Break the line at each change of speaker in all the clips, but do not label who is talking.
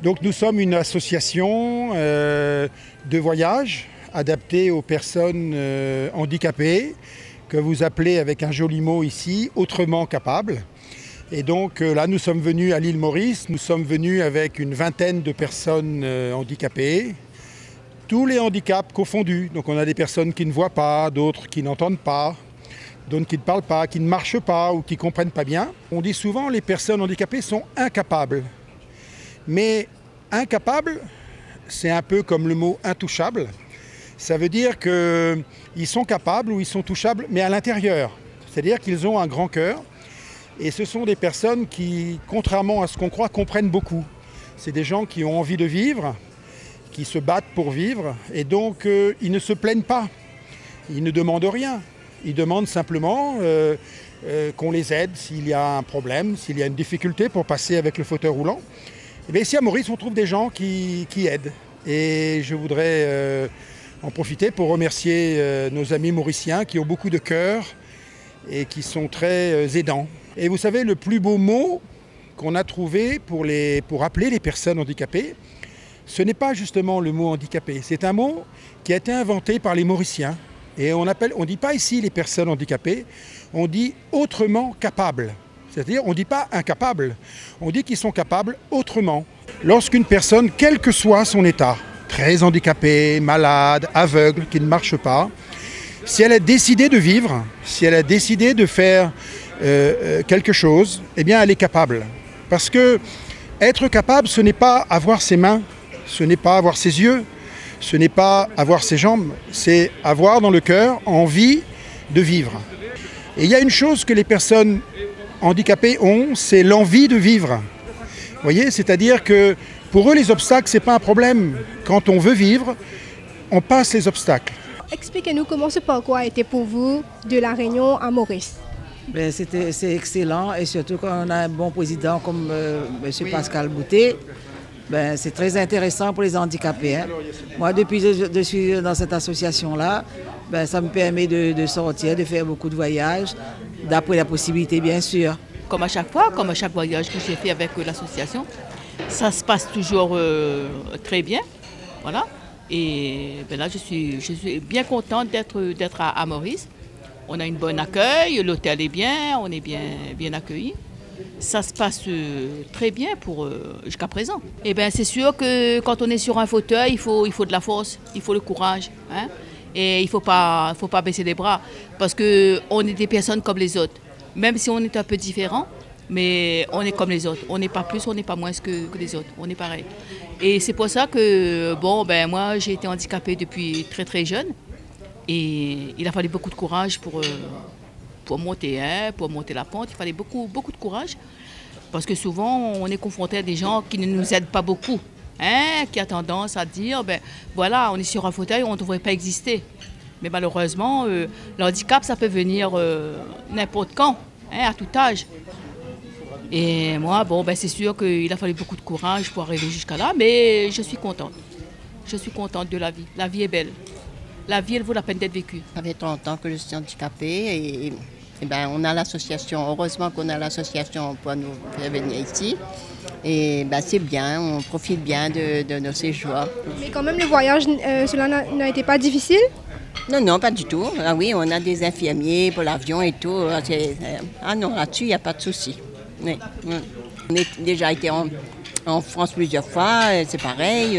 Donc nous sommes une association de voyage adaptée aux personnes handicapées, que vous appelez avec un joli mot ici, autrement capables. Et donc là nous sommes venus à l'île Maurice, nous sommes venus avec une vingtaine de personnes handicapées, tous les handicaps confondus. Donc on a des personnes qui ne voient pas, d'autres qui n'entendent pas, d'autres qui ne parlent pas, qui ne marchent pas ou qui ne comprennent pas bien. On dit souvent que les personnes handicapées sont incapables. Mais incapable, c'est un peu comme le mot intouchable. Ça veut dire qu'ils sont capables ou ils sont touchables, mais à l'intérieur. C'est-à-dire qu'ils ont un grand cœur. Et ce sont des personnes qui, contrairement à ce qu'on croit, comprennent beaucoup. C'est des gens qui ont envie de vivre, qui se battent pour vivre. Et donc, ils ne se plaignent pas. Ils ne demandent rien. Ils demandent simplement qu'on les aide s'il y a un problème, s'il y a une difficulté pour passer avec le fauteuil roulant. Et bien ici à Maurice, on trouve des gens qui aident. Et je voudrais en profiter pour remercier nos amis mauriciens qui ont beaucoup de cœur et qui sont très aidants. Et vous savez, le plus beau mot qu'on a trouvé pour appeler les personnes handicapées, ce n'est pas justement le mot handicapé. C'est un mot qui a été inventé par les Mauriciens. Et on ne dit pas ici les personnes handicapées, on dit autrement capables. C'est-à-dire, on ne dit pas incapables, on dit qu'ils sont capables autrement. Lorsqu'une personne, quel que soit son état, très handicapée, malade, aveugle, qui ne marche pas, si elle a décidé de vivre, si elle a décidé de faire quelque chose, eh bien elle est capable. Parce que être capable, ce n'est pas avoir ses mains, ce n'est pas avoir ses yeux, ce n'est pas avoir ses jambes, c'est avoir dans le cœur envie de vivre. Et il y a une chose que les personnes handicapés ont, c'est l'envie de vivre. Vous voyez, c'est-à-dire que pour eux, les obstacles, ce n'est pas un problème. Quand on veut vivre, on passe les obstacles.
Expliquez-nous comment ce parcours a été pour vous de La Réunion à Maurice.
C'est excellent et surtout quand on a un bon président comme M. Pascal Boutet, c'est très intéressant pour les handicapés. Hein. Moi, depuis que je suis dans cette association-là, ça me permet de sortir, de faire beaucoup de voyages, d'après la possibilité bien sûr.
Comme à chaque fois, comme à chaque voyage que j'ai fait avec l'association, ça se passe toujours très bien. Voilà. Et là, je suis bien contente d'être à Maurice. On a un bon accueil, l'hôtel est bien, on est bien accueillis. Ça se passe très bien jusqu'à présent. Et c'est sûr que quand on est sur un fauteuil, il faut de la force, il faut le courage. Hein? Et il ne faut pas baisser les bras parce qu'on est des personnes comme les autres. Même si on est un peu différent, mais on est comme les autres. On n'est pas plus, on n'est pas moins que les autres. On est pareil. Et c'est pour ça que, moi, j'ai été handicapée depuis très très jeune. Et il a fallu beaucoup de courage pour monter la pente. Il fallait beaucoup de courage. Parce que souvent, on est confronté à des gens qui ne nous aident pas beaucoup. Hein, qui a tendance à dire, voilà, on est sur un fauteuil, on ne devrait pas exister. Mais malheureusement, le handicap, ça peut venir n'importe quand, hein, à tout âge. Et moi, c'est sûr qu'il a fallu beaucoup de courage pour arriver jusqu'à là, mais je suis contente. Je suis contente de la vie. La vie est belle. La vie, elle vaut la peine d'être vécue.
Ça fait 30 ans que je suis handicapée et on a l'association. Heureusement qu'on a l'association pour nous faire venir ici. Et c'est bien, on profite bien de nos séjours.
Mais quand même, le voyage, cela n'a été pas difficile?
Non, pas du tout. Ah oui, on a des infirmiers pour l'avion et tout. Ah non, là-dessus, il n'y a pas de souci. Oui. On a déjà été en France plusieurs fois, c'est pareil.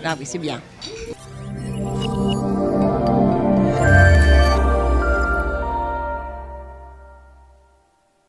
Ah oui, c'est bien.